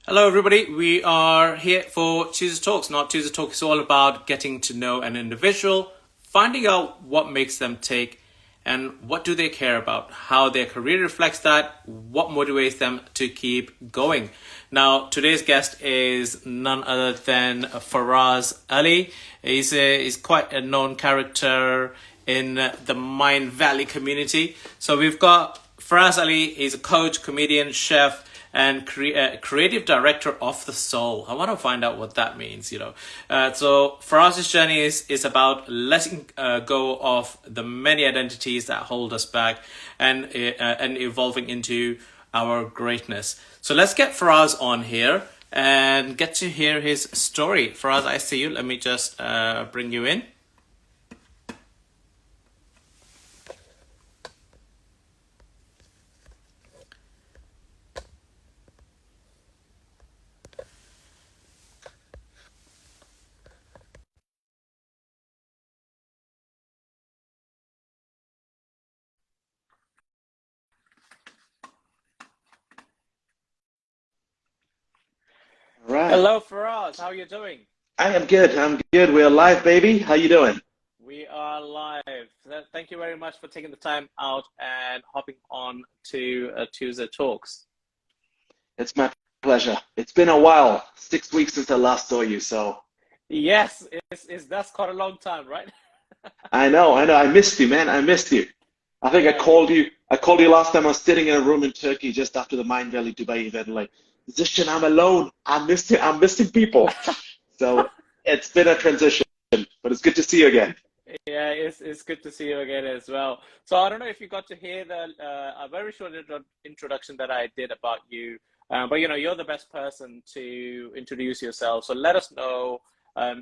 Hello, everybody. We are here for Tuesday Talks. Not Tuesday Talk is all about getting to know an individual, finding out what makes them tick, and what do they care about, how their career reflects that, what motivates them to keep going. Now, today's guest is none other than Faraaz Ali. He's quite a known character in the Mind Valley community. So we've got Faraaz Ali. He's a coach, comedian, chef, and creative director of the soul. I want to find out what that means. So Faraz's journey is about letting go of the many identities that hold us back and evolving into our greatness. So let's get Faraz on here and get to hear his story. Faraz, I see you. Let me just bring you in. Right. Hello, Faraz. How are you doing? I am good. I'm good. We're live, baby. How you doing? We are live. Thank you very much for taking the time out and hopping on to Tuesday Talks. It's my pleasure. It's been a while. 6 weeks since I last saw you, so Yes, that's quite a long time, right? I know. I missed you, man. I missed you. I think I Yeah, called you. I called you last time. I was sitting in a room in Turkey just after the Mind Valley Dubai event. Like, Zishan, I'm alone. I'm missing. I'm missing people. So it's been a transition, but it's good to see you again. yeah, it's good to see you again as well. So I don't know if you got to hear the a very short introduction that I did about you, but you're the best person to introduce yourself. So let us know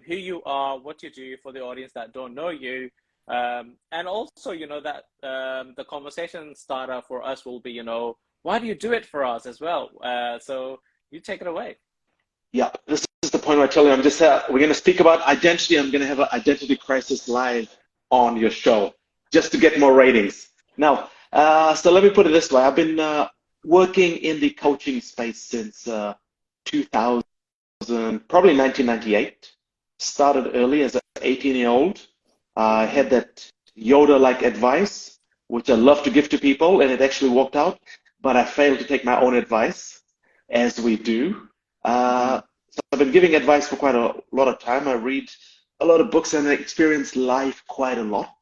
who you are, what you do for the audience that don't know you, and also that the conversation starter for us will be why do you do it for us as well. So you take it away. Yeah, this is the point where I tell you we're going to speak about identity. I'm going to have an identity crisis live on your show just to get more ratings. Now, so let me put it this way. I've been working in the coaching space since 2000, probably 1998. Started early as an 18-year-old. I had that Yoda-like advice, which I love to give to people, and it actually worked out, but I failed to take my own advice, as we do. Hmm. So I've been giving advice for quite a lot of time. I read a lot of books and I experience life quite a lot.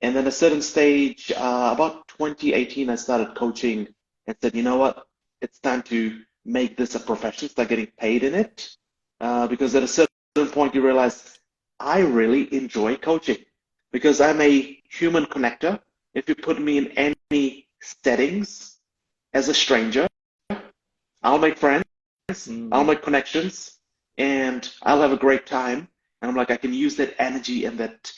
And then at a certain stage, about 2018, I started coaching and said, you know what? It's time to make this a profession, start getting paid in it. Because at a certain point, you realize I really enjoy coaching because I'm a human connector. If you put me in any settings as a stranger, I'll make friends, I'll Mm. make connections, and I'll have a great time. And I'm like, I can use that energy and that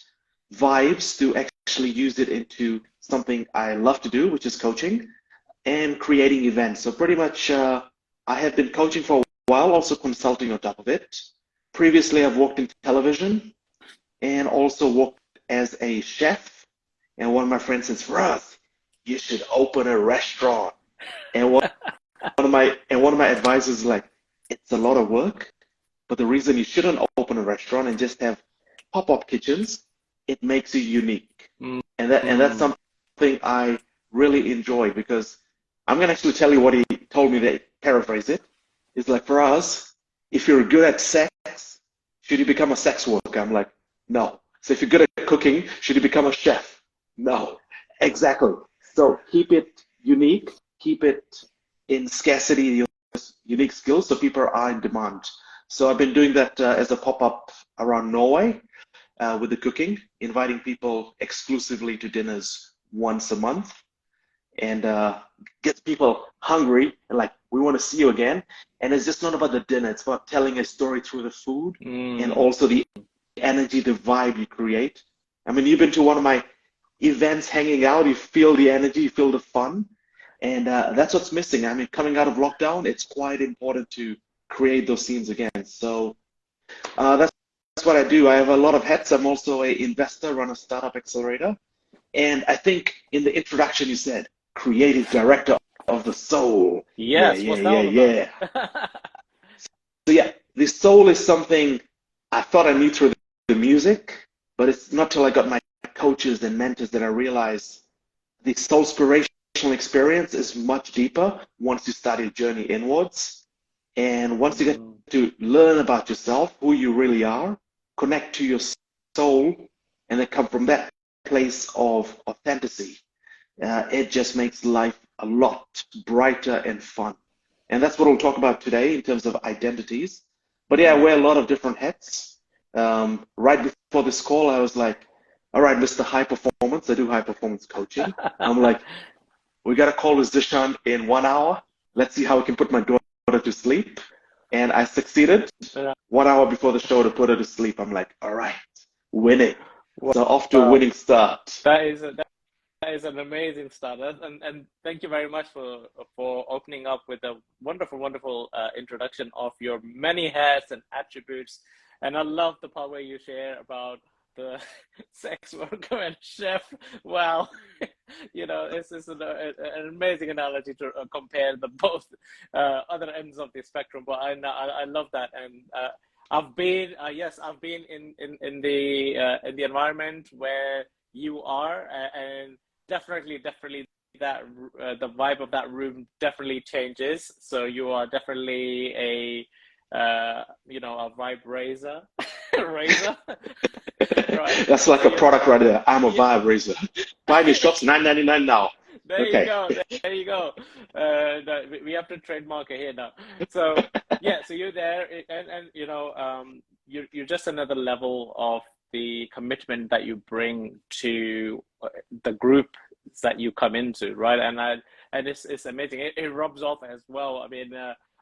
vibes to actually use it into something I love to do, which is coaching and creating events. So pretty much, I have been coaching for a while, also consulting on top of it. Previously, I've worked in television and also worked as a chef. And one of my friends says, Russ, you should open a restaurant. And one of my advisors is like, it's a lot of work, but the reason you shouldn't open a restaurant and just have pop-up kitchens, it makes you unique. Mm. And that's Mm. something I really enjoy because I'm gonna actually tell you what he told me to paraphrase it. It's like for us, if you're good at sex, should you become a sex worker? I'm like, no. So if you're good at cooking, should you become a chef? No. Exactly. So keep it unique, keep it in scarcity, unique skills, so people are in demand. So I've been doing that as a pop-up around Norway with the cooking, inviting people exclusively to dinners once a month, and gets people hungry and like, we want to see you again. And it's just not about the dinner; it's about telling a story through the food and Mm. also the energy, the vibe you create. I mean, you've been to one of my events, hanging out, you feel the energy, you feel the fun, and that's what's missing. I mean, coming out of lockdown, it's quite important to create those scenes again. So that's what I do. I have a lot of hats. I'm also an investor, run a startup accelerator, and I think in the introduction you said creative director of the soul. Yeah, Yes, yeah, what's that yeah, all about? yeah. soul is something I thought I knew through the music, but it's not till I got my coaches and mentors that I realized the soul inspirational experience is much deeper once you start your journey inwards. And once you get to learn about yourself, who you really are, connect to your soul, and then come from that place of authenticity, it just makes life a lot brighter and fun. And that's what we'll talk about today in terms of identities. But yeah, I wear a lot of different hats. Right before this call, I was like, all right, Mr. High Performance, I do high performance coaching. I'm like, we got to call this Zishan in 1 hour. Let's see how we can put my daughter to sleep. And I succeeded 1 hour before the show to put her to sleep. I'm like, all right, winning. So off to a winning start. That is an amazing start, and thank you very much for opening up with a wonderful introduction of your many hats and attributes. And I love the part where you share about the sex worker and chef. Wow, this is an amazing analogy to compare the both other ends of the spectrum. But I love that, and I've been in the environment where you are, and definitely that the vibe of that room definitely changes. So you are definitely a vibe raiser. Right? That's like a product right there. I'm a vibe raiser. Buy me shops $9.99 now. There you go. There you go. We have to trademark it here now. So yeah, so you're there, and you're just another level of the commitment that you bring to the group that you come into, right? And it's amazing. It rubs off as well. I mean,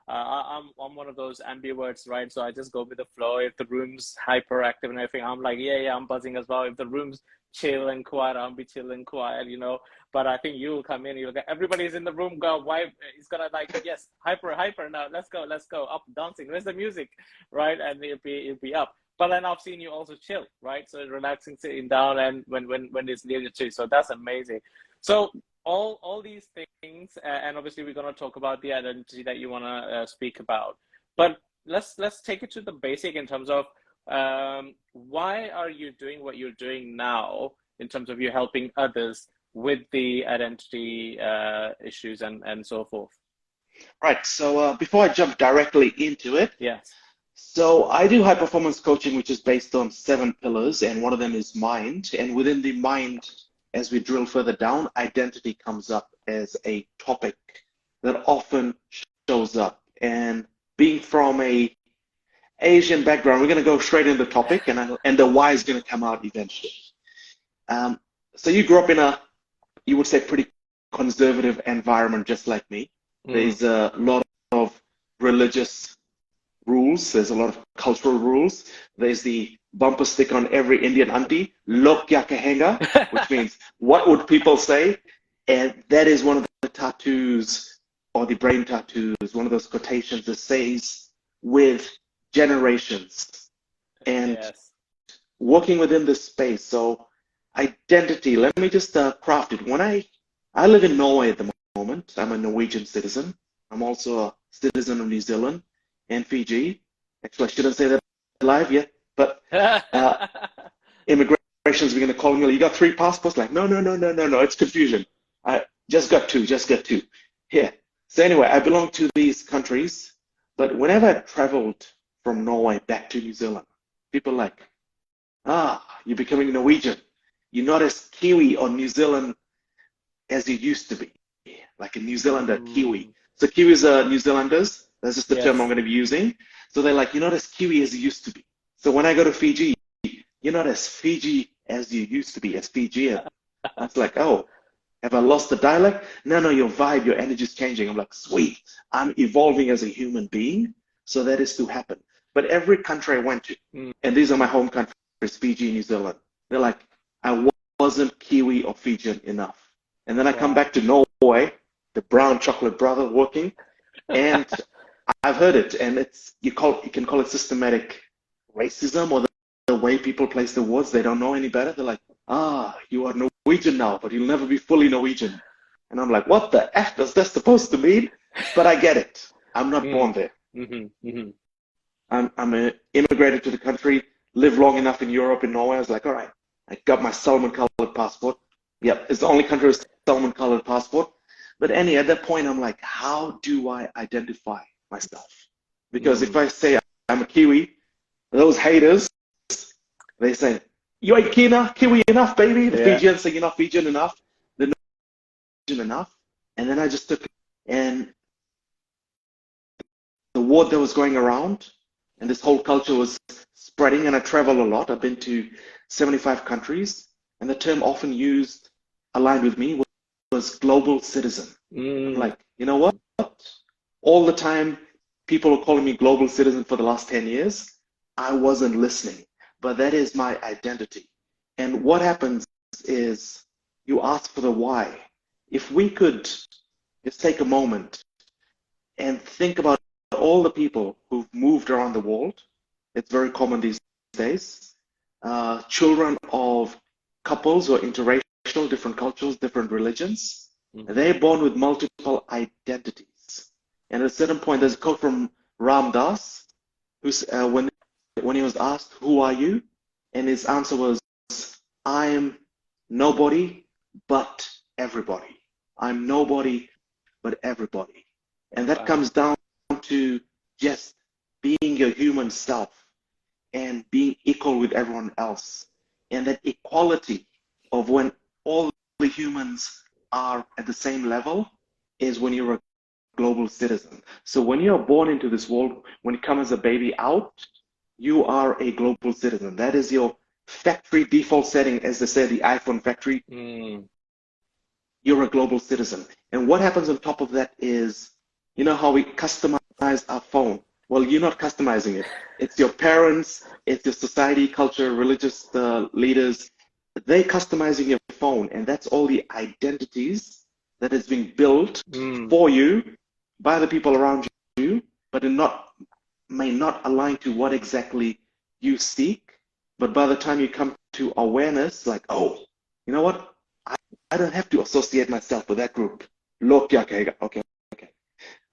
I'm one of those ambiverts, right? So I just go with the flow. If the room's hyperactive and everything, I'm like, yeah, I'm buzzing as well. If the room's chill and quiet, I'll be chill and quiet, But I think you'll come in, you'll get everybody's in the room, go, why? It's gonna like, yes, hyper now. Let's go up dancing. Where's the music, right? And it'll be up. But then I've seen you also chill, right? So relaxing, sitting down, and when it's needed to. So that's amazing. So all these things, and obviously we're going to talk about the identity that you want to speak about. But let's take it to the basic in terms of why are you doing what you're doing now in terms of you helping others with the identity issues and so forth. Right. So before I jump directly into it, yes. So I do high performance coaching, which is based on 7 pillars, and one of them is mind. And within the mind, as we drill further down, identity comes up as a topic that often shows up. And being from a Asian background, we're going to go straight into the topic, and the why is going to come out eventually. So you grew up in a, you would say, pretty conservative environment, just like me. There's a lot of religious rules. There's a lot of cultural rules. There's the bumper sticker on every Indian auntie, "Lok kya kahenge," which means what would people say? And that is one of the tattoos, or the brain tattoos, one of those quotations that says with generations. And yes. Working within this space. So identity, let me just craft it. When I live in Norway at the moment. I'm a Norwegian citizen. I'm also a citizen of New Zealand and Fiji. Actually, I shouldn't say that live yet, but immigration's going to call me, you got 3 passports? Like, no, it's confusion. I just got two. Here. So anyway, I belong to these countries, but whenever I traveled from Norway back to New Zealand, people are like, you're becoming Norwegian. You're not as Kiwi or New Zealand as you used to be, like a New Zealander Kiwi. So Kiwis are New Zealanders. That's just the term I'm going to be using. So they're like, you're not as Kiwi as you used to be. So when I go to Fiji, you're not as Fiji as you used to be, as Fijian. I was like, oh, have I lost the dialect? No, your vibe, your energy is changing. I'm like, sweet, I'm evolving as a human being. So that is to happen. But every country I went to, and these are my home countries, Fiji, New Zealand, they're like, I wasn't Kiwi or Fijian enough. And then I come back to Norway, the brown chocolate brother working, and I've heard it, and you can call it systematic racism, or the way people place the words. They don't know any better. They're like, you are Norwegian now, but you'll never be fully Norwegian. And I'm like, what the F does that supposed to mean? But I get it. I'm not born there. I'm immigrated to the country, lived long enough in Europe and Norway. I was like, all right, I got my salmon-colored passport. Yep, it's the only country with salmon-colored passport. But at that point, I'm like, how do I identify myself? Because if I say I'm a Kiwi, those haters, they say, you ain't Kiwi enough, baby. The Fijians say, you're not Fijian enough. They're not Fijian enough. And then I just took it. And the word that was going around, and this whole culture was spreading, and I travel a lot. I've been to 75 countries, and the term often used, aligned with me, was global citizen. I'm like, you know what? All the time, people are calling me global citizen for the last 10 years. I wasn't listening, but that is my identity. And what happens is you ask for the why. If we could just take a moment and think about all the people who've moved around the world. It's very common these days. Children of couples or interracial, different cultures, different religions. They're born with multiple identities. And at a certain point, there's a quote from Ram Dass, who's, when he was asked, who are you? And his answer was, I'm nobody but everybody. I'm nobody but everybody. And that comes down to just being your human self and being equal with everyone else. And that equality of when all the humans are at the same level is when you're a global citizen. So when you're born into this world, when you come as a baby out, you are a global citizen. That is your factory default setting, as they say, the iPhone factory. You're a global citizen. And what happens on top of that is, you know how we customize our phone? Well, you're not customizing it. It's your parents, it's your society, culture, religious leaders. They're customizing your phone, and that's all the identities that is being built for you by the people around you, but may not align to what exactly you seek. But by the time you come to awareness, like, oh, you know what? I don't have to associate myself with that group. Look, okay.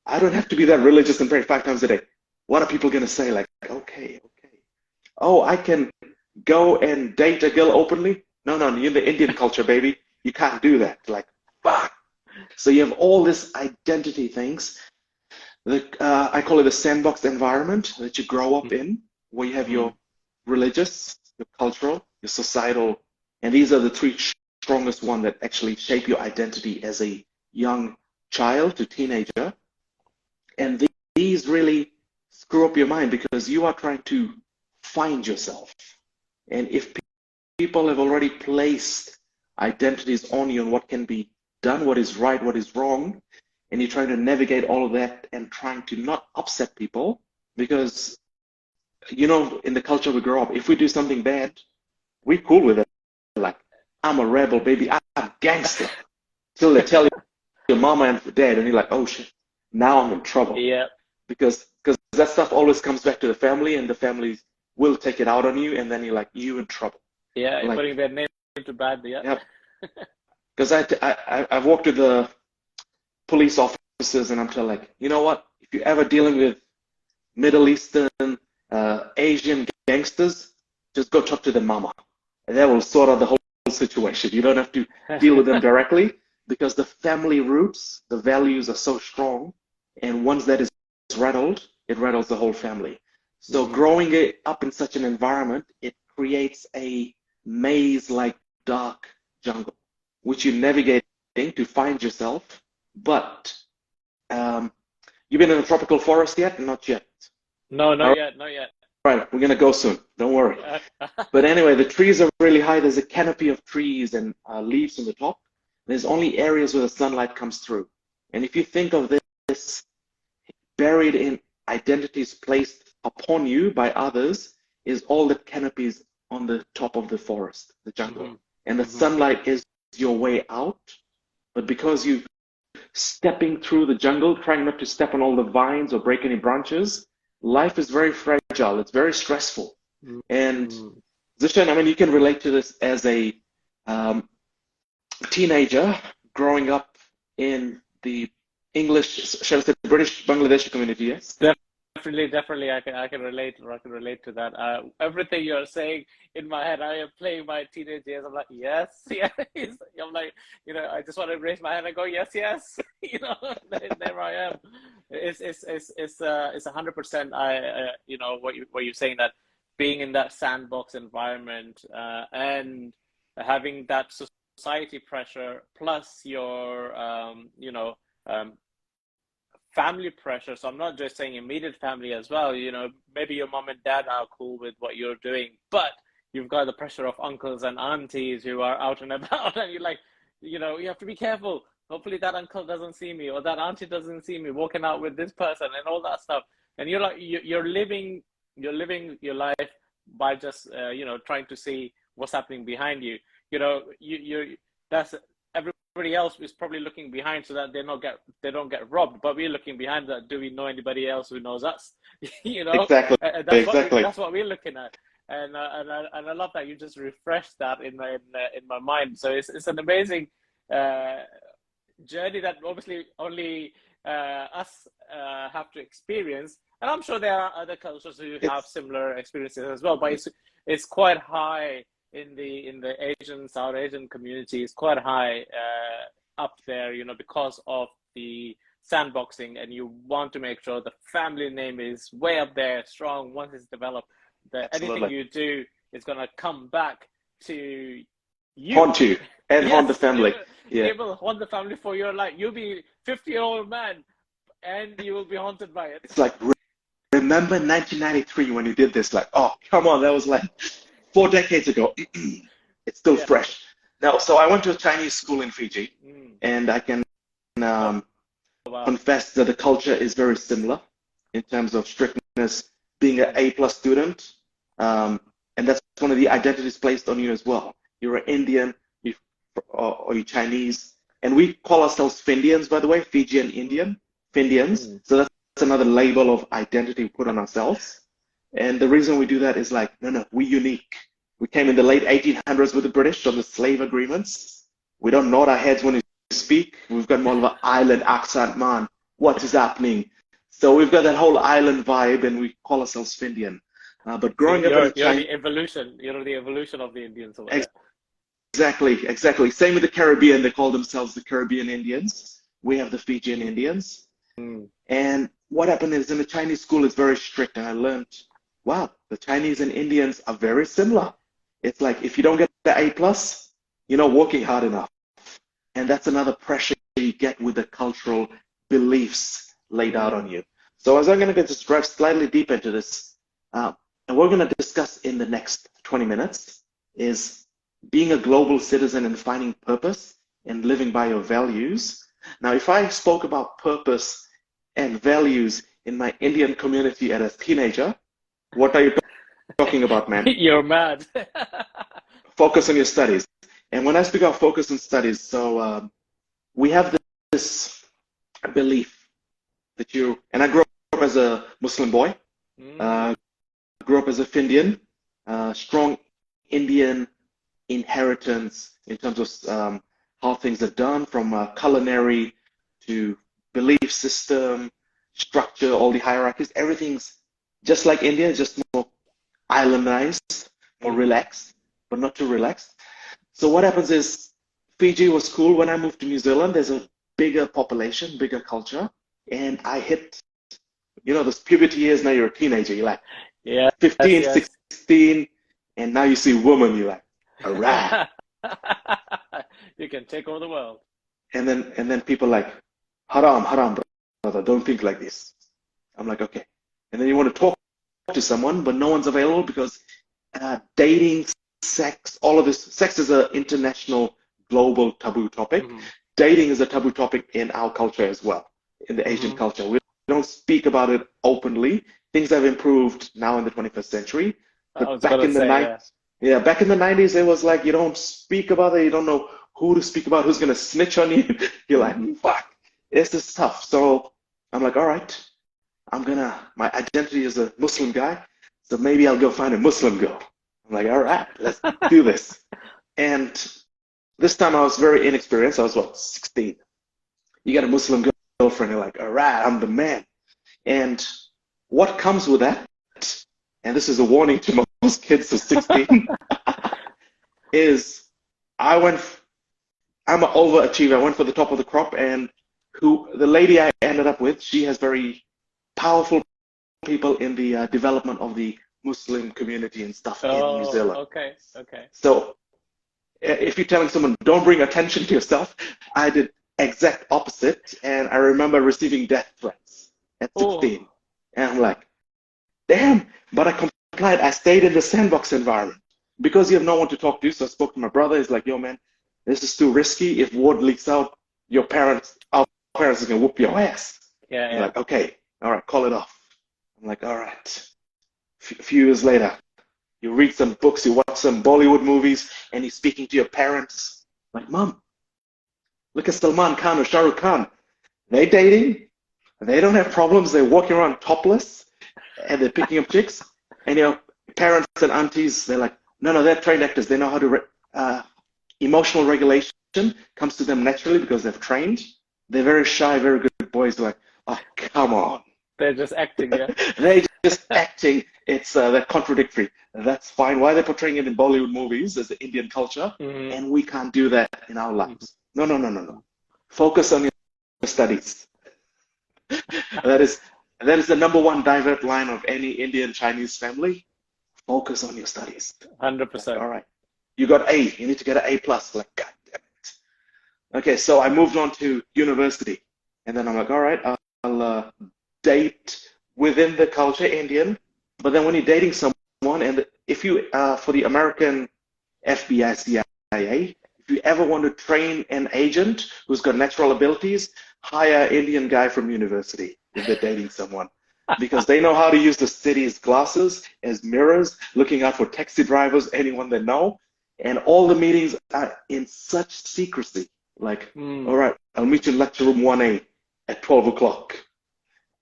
I don't have to be that religious and pray 5 times a day. What are people going to say? Like, okay. Oh, I can go and date a girl openly? No, you're in the Indian culture, baby. You can't do that. Like, fuck. So you have all this identity things. I call it a sandbox environment that you grow up in, where you have your religious, your cultural, your societal, and these are the 3 strongest ones that actually shape your identity as a young child to teenager. And these really screw up your mind because you are trying to find yourself. And if people have already placed identities on you and what can be done, what is right, what is wrong, and you're trying to navigate all of that and trying to not upset people, because, you know, in the culture we grow up, if we do something bad, we're cool with it. Like, I'm a rebel, baby. I'm gangster. Till they tell your mama and dad, and you're like, oh shit, now I'm in trouble. Yeah. Because that stuff always comes back to the family, and the families will take it out on you, and then you're like, you in trouble. Yeah, like, putting their name to bad. Yeah. Because I've worked with the police officers, and I'm telling, like, you know what? If you're ever dealing with Middle Eastern, Asian gangsters, just go talk to the mama, and that will sort out the whole situation. You don't have to deal with them directly, because the family roots, the values are so strong, and once that is rattled, it rattles the whole family. So growing it up in such an environment, it creates a maze-like dark jungle, which you navigate to find yourself. But you've been in a tropical forest yet? Not yet. No, not yet. Right, we're gonna go soon. Don't worry. But anyway, the trees are really high. There's a canopy of trees and leaves on the top. There's only areas where the sunlight comes through. And if you think of this buried in identities placed upon you by others, is all the canopies on the top of the forest, the jungle. And the sunlight is your way out. But because you're stepping through the jungle, trying not to step on all the vines or break any branches, life is very fragile. It's very stressful. And Zishan, I mean, you can relate to this as a teenager growing up in the English, shall I say, British Bangladeshi community, yes? definitely, I can relate, or I can relate to that. Everything you're saying in my head, I am playing my teenage years. I'm like, yes, yes. I'm like, I just want to raise my hand and go, yes, yes. There I am. It's 100%. What you're saying, that being in that sandbox environment, and having that society pressure plus your family pressure. So I'm not just saying immediate family as well. Maybe your mom and dad are cool with what you're doing, but you've got the pressure of uncles and aunties who are out and about, and you're like, you have to be careful. Hopefully that uncle doesn't see me, or that auntie doesn't see me walking out with this person, and all that stuff. And you're like, you're living your life by just trying to see what's happening behind you. That's everybody else is probably looking behind so that they don't get robbed. But we're looking behind that. Do we know anybody else who knows us? Exactly. And Exactly. that's what we're looking at. And I love that you just refreshed that in my mind. So it's an amazing journey that obviously only us have to experience. And I'm sure there are other cultures who have similar experiences as well. But it's quite high in the South Asian community. It's quite high up there, because of the sandboxing, and you want to make sure the family name is way up there, strong. Once it's developed, that anything you do is going to come back to you. Haunt you and haunt the family. It will haunt the family for your life. You'll be 50-year-old man, and you will be haunted by it. It's like, remember 1993 when you did this? Like, oh, come on, that was like 4 decades ago. It's still fresh. Now, so I went to a Chinese school in Fiji, and I can confess that the culture is very similar in terms of strictness, being an A+ student, and that's one of the identities placed on you as well. You're an Indian, or you're Chinese, and we call ourselves Findians, by the way, Fijian Indian, Findians. So that's another label of identity we put on ourselves. And the reason we do that is like, no, we're unique. We came in the late 1800s with the British on the slave agreements. We don't nod our heads when we speak. We've got more of an island accent, man. What is happening? So we've got that whole island vibe, and we call ourselves Findian. But growing up in China, the evolution. The evolution of the Indians. Exactly. Same with the Caribbean. They call themselves the Caribbean Indians. We have the Fijian Indians. And what happened is, in the Chinese school, it's very strict, and I learned, wow, the Chinese and Indians are very similar. It's like, if you don't get the A+, you're not working hard enough. And that's another pressure you get with the cultural beliefs laid out on you. So as I'm going to just dive slightly deep into this, and we're going to discuss in the next 20 minutes, is being a global citizen and finding purpose and living by your values. Now, if I spoke about purpose and values in my Indian community as a teenager, what are you talking about, man? You're mad. Focus on your studies. And when I speak about focus on studies, so we have this belief that and I grew up as a Muslim boy, grew up as a Findian, strong Indian inheritance in terms of how things are done, from culinary to belief system, structure, all the hierarchies. Everything's just like India, just more islandized, more relaxed, but not too relaxed. So what happens is, Fiji was cool. When I moved to New Zealand, there's a bigger population, bigger culture, and I hit, those puberty years. Now you're a teenager. You're like 15, 16, and now you see woman. You're like, all right. You can take over the world. And then people like, haram, brother, don't think like this. I'm like, okay. And then you want to talk to someone, but no one's available because dating, sex, all of this. Sex is an international, global taboo topic. Dating is a taboo topic in our culture as well, in the Asian culture. We don't speak about it openly. Things have improved now in the 21st century. But back in the 90s, it was like, you don't speak about it. You don't know who to speak about, who's going to snitch on you. You're like, fuck, this is tough. So I'm like, all right, my identity is a Muslim guy, so maybe I'll go find a Muslim girl. I'm like, all right, let's do this. And this time I was very inexperienced. I was, 16. You got a Muslim girlfriend, you're like, all right, I'm the man. And what comes with that, and this is a warning to most kids of 16, is I went, I'm an overachiever. I went for the top of the crop, and the lady I ended up with, she has very powerful people in the development of the Muslim community and stuff in New Oh, Zealand. okay, okay. So if you're telling someone, don't bring attention to yourself, I did exact opposite. And I remember receiving death threats at Oh, 16. And I'm like, damn, but I complied. I stayed in the sandbox environment because you have no one to talk to. So I spoke to my brother. He's like, yo, man, this is too risky. If word leaks out, our parents are going to whoop your ass. yeah, I'm yeah. like, okay, all right, call it off. I'm like, all right. A few years later, you read some books, you watch some Bollywood movies, and you're speaking to your parents. Like, Mom, look at Salman Khan or Shah Rukh Khan. They're dating. They don't have problems. They're walking around topless, and they're picking up chicks. And your parents and aunties, they're like, no, they're trained actors. They know how to, emotional regulation comes to them naturally because they've trained. They're very shy, very good boys. They're like, oh, come on. They're just acting, yeah. They're just acting. They're contradictory. That's fine. Why they're portraying it in Bollywood movies as the Indian culture, and we can't do that in our lives. No. Focus on your studies. That is the number one divert line of any Indian Chinese family. Focus on your studies. 100%. All right. You got A. You need to get an A plus. Like, God damn it. Okay, so I moved on to university, and then I'm like, all right, I'll date within the culture Indian. But then when you're dating someone, and if you for the American FBI, CIA, if you ever want to train an agent who's got natural abilities, hire an Indian guy from university if they're dating someone. Because they know how to use the city as glasses, as mirrors, looking out for taxi drivers, anyone they know. And all the meetings are in such secrecy. Like, all right, I'll meet you in lecture room 1A at 12 o'clock.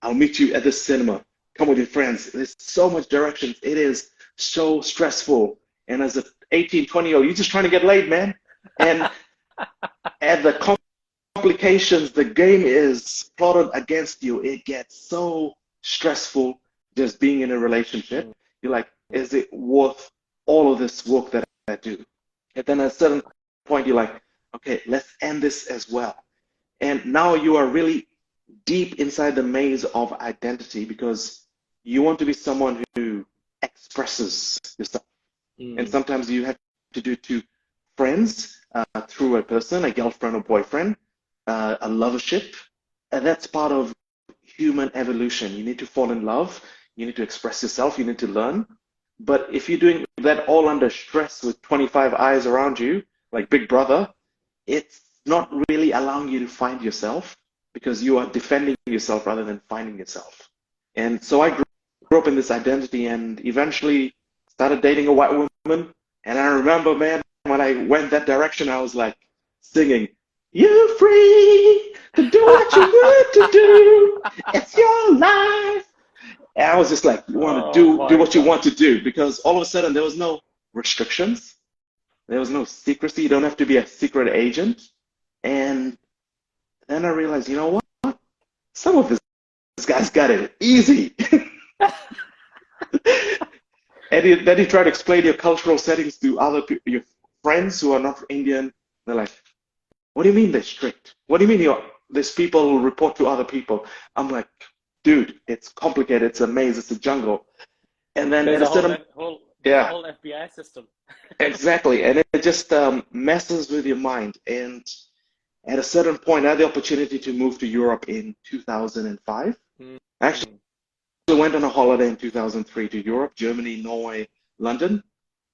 I'll meet you at the cinema. Come with your friends. There's so much directions. It is so stressful. And as an 18, 20-year-old, you're just trying to get laid, man. And the complications, the game is plotted against you. It gets so stressful just being in a relationship. You're like, is it worth all of this work that I do? And then at a certain point, you're like, okay, let's end this as well. And now you are really deep inside the maze of identity because you want to be someone who expresses yourself. And sometimes you have to do to friends through a person, a girlfriend or boyfriend, a lovership. And that's part of human evolution. You need to fall in love. You need to express yourself. You need to learn. But if you're doing that all under stress with 25 eyes around you, like Big Brother, it's not really allowing you to find yourself because you are defending yourself rather than finding yourself. And so I grew up in this identity and eventually started dating a white woman. And I remember, man, when I went that direction, I was like singing, "You're free to do what you want to do. It's your life." And I was just like, you want to do what you want to do, because all of a sudden there was no restrictions. There was no secrecy. You don't have to be a secret agent. And then I realized, you know what? Some of this guy's got it easy. And then you try to explain your cultural settings to your friends who are not Indian. They're like, what do you mean they're strict? What do you mean there's people who report to other people? I'm like, dude, it's complicated. It's a maze. It's a jungle. And then There's a whole FBI system. Exactly. And it just messes with your mind. And at a certain point, I had the opportunity to move to Europe in 2005. I actually went on a holiday in 2003 to Europe, Germany, Norway, London.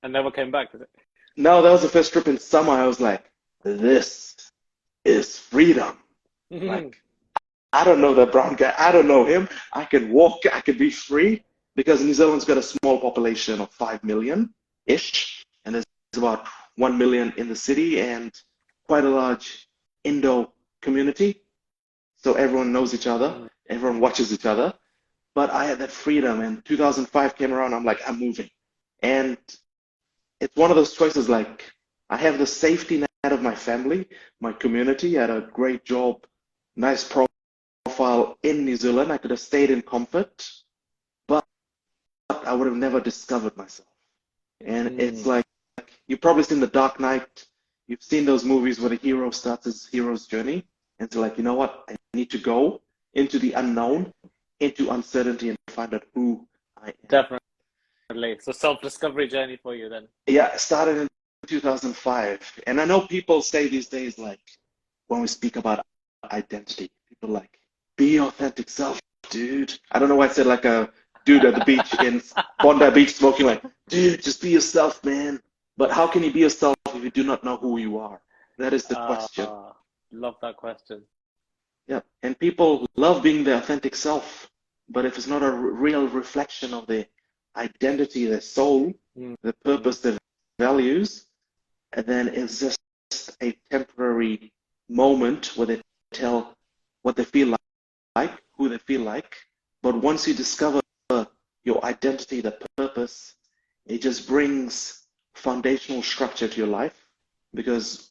And never came back, did it? No, that was the first trip in summer. I was like, this is freedom. Like, I don't know that brown guy. I don't know him. I can walk. I can be free, because New Zealand's got a small population of 5 million-ish, and there's about 1 million in the city and quite a large Indo community. So everyone knows each other. Everyone watches each other. But I had that freedom, and 2005 came around. I'm like, I'm moving. And it's one of those choices, like, I have the safety net of my family, my community. I had a great job, nice profile in New Zealand. I could have stayed in comfort, I would have never discovered myself. And it's like, you've probably seen The Dark Knight. You've seen those movies where the hero starts his hero's journey. And it's like, you know what? I need to go into the unknown, into uncertainty, and find out who I am. Definitely. So self-discovery journey for you then. Yeah, it started in 2005. And I know people say these days, like, when we speak about identity, people like, be your authentic self, dude. I don't know why I said like a dude at the beach in Bondi Beach smoking, like, dude, just be yourself, man. But how can you be yourself if you do not know who you are? That is the question. Love that question. Yeah, and people love being their authentic self, but if it's not a real reflection of their identity, their soul, their purpose, their values, and then it's just a temporary moment where they tell what they feel like, who they feel like. But once you discover your identity, the purpose, it just brings foundational structure to your life. Because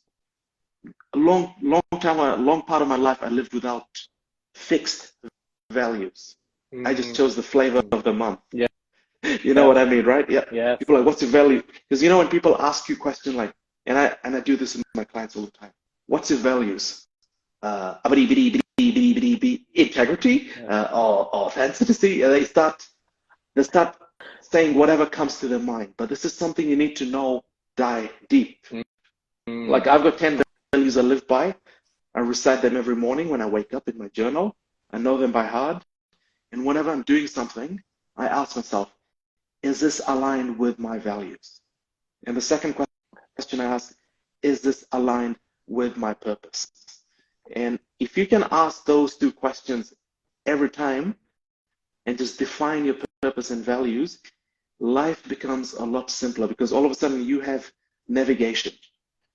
a long part of my life, I lived without fixed values. I just chose the flavor of the month. Yeah. You know what I mean, right? Yeah. Yes. People are like, what's your value? Because you know when people ask you a question like, and I do this with my clients all the time. What's your values? Integrity, or authenticity. They start saying whatever comes to their mind. But this is something you need to know, dive deep. Like I've got 10 values I live by. I recite them every morning when I wake up in my journal. I know them by heart. And whenever I'm doing something, I ask myself, is this aligned with my values? And the second question I ask, is this aligned with my purpose? And if you can ask those two questions every time and just define your purpose and values, life becomes a lot simpler because all of a sudden you have navigation.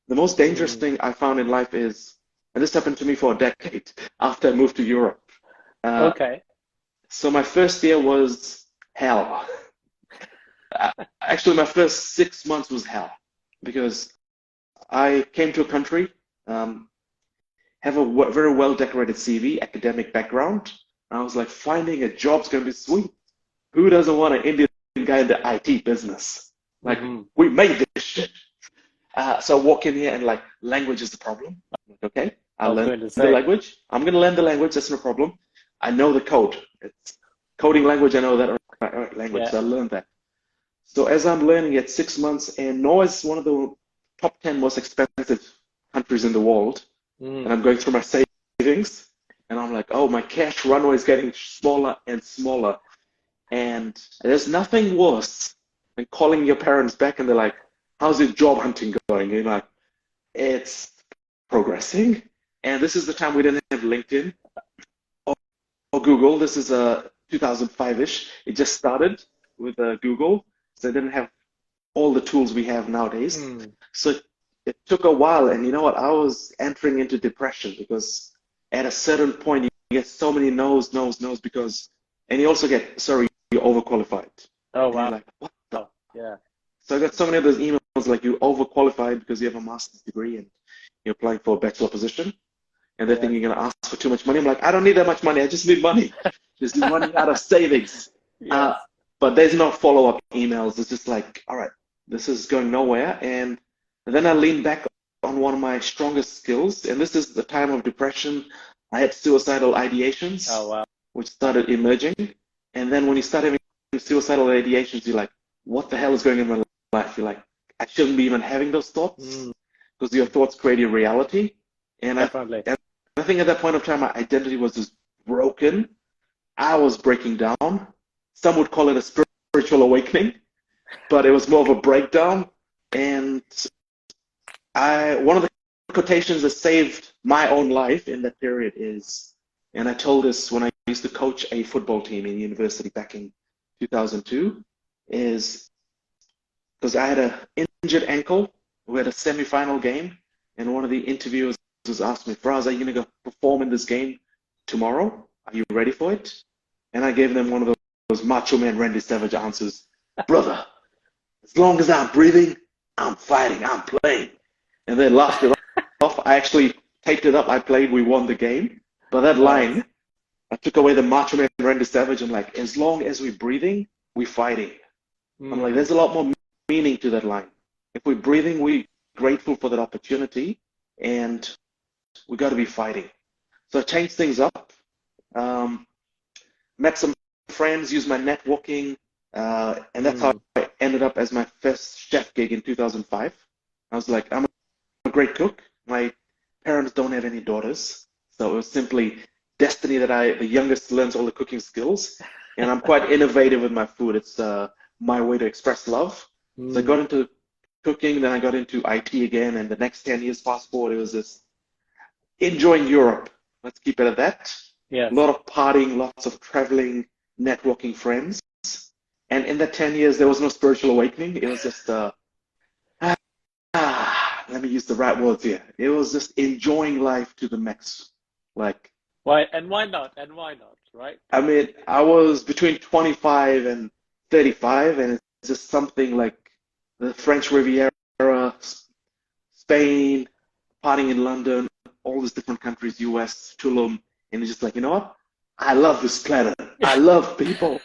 The most dangerous thing I found in life is, and this happened to me for a decade after I moved to Europe. Okay. So my first year was hell. Actually, my first 6 months was hell because I came to a country, have a very well-decorated CV, academic background. I was like, finding a job's going to be sweet. Who doesn't want an Indian guy in the IT business? Like, we made this shit. So I walk in here and like, language is the problem. Okay, I'll learn the language. I'm going to learn the language. That's no problem. I know the code. It's coding language. I know that language. So I learned that. So as I'm learning it, 6 months, and Norway is one of the top 10 most expensive countries in the world. And I'm going through my savings, and I'm like, oh, my cash runway is getting smaller and smaller. And there's nothing worse than calling your parents back, and they're like, how's your job hunting going? And you're like, it's progressing. And this is the time we didn't have LinkedIn or Google. This is 2005-ish. It just started with Google. So they didn't have all the tools we have nowadays. So it took a while, and you know what? I was entering into depression because at a certain point you get so many no's because, and you also get, sorry, you're overqualified. Oh, and wow. You're like, what the? Yeah. So I got so many of those emails like, you're overqualified because you have a master's degree and you're applying for a bachelor position, and they're thinking you're going to ask for too much money. I'm like, I don't need that much money. I just need money. Just need money out of savings. Yes. But there's no follow-up emails. It's just like, all right, this is going nowhere. And then I leaned back on one of my strongest skills. And this is the time of depression. I had suicidal ideations, which started emerging. And then when you start having suicidal ideations, you're like, what the hell is going on in my life? You're like, I shouldn't be even having those thoughts because your thoughts create your reality. And I think at that point of time, my identity was just broken. I was breaking down. Some would call it a spiritual awakening, but it was more of a breakdown. And one of the quotations that saved my own life in that period is, and I told this when I used to coach a football team in university back in 2002, is because I had an injured ankle. We had a semi-final game, and one of the interviewers asked me, Faraaz, are you going to go perform in this game tomorrow? Are you ready for it? And I gave them one of those Macho Man Randy Savage answers. Brother, as long as I'm breathing, I'm fighting, I'm playing. And they laughed it off. I actually taped it up. I played, we won the game. But that line, I took away the Macho Man Randy Savage. I'm like, as long as we're breathing, we're fighting. I'm like, Mm. there's a lot more meaning to that line. If we're breathing, we're grateful for that opportunity, and we got to be fighting. So I changed things up. Um, Met some friends, used my networking, and that's how Mm. I ended up as my first chef gig in 2005. I was like, I'm a great cook. My parents don't have any daughters, so it was simply destiny that the youngest, learns all the cooking skills. And I'm quite innovative with my food. It's my way to express love. So I got Mm. into cooking, then I got into IT again, and the next 10 years fast forward, it was this enjoying Europe. Let's keep it at that. A Yes. lot of partying, lots of traveling, networking friends. And in that 10 years, there was no spiritual awakening. It was just, let me use the right words here. It was just enjoying life to the max. Like, Why and why not? And why not? Right? I mean, I was between 25 and 35, and it's just something like the French Riviera, Spain, partying in London, all these different countries, US, Tulum, and it's just like, you know what? I love this planet. I love people.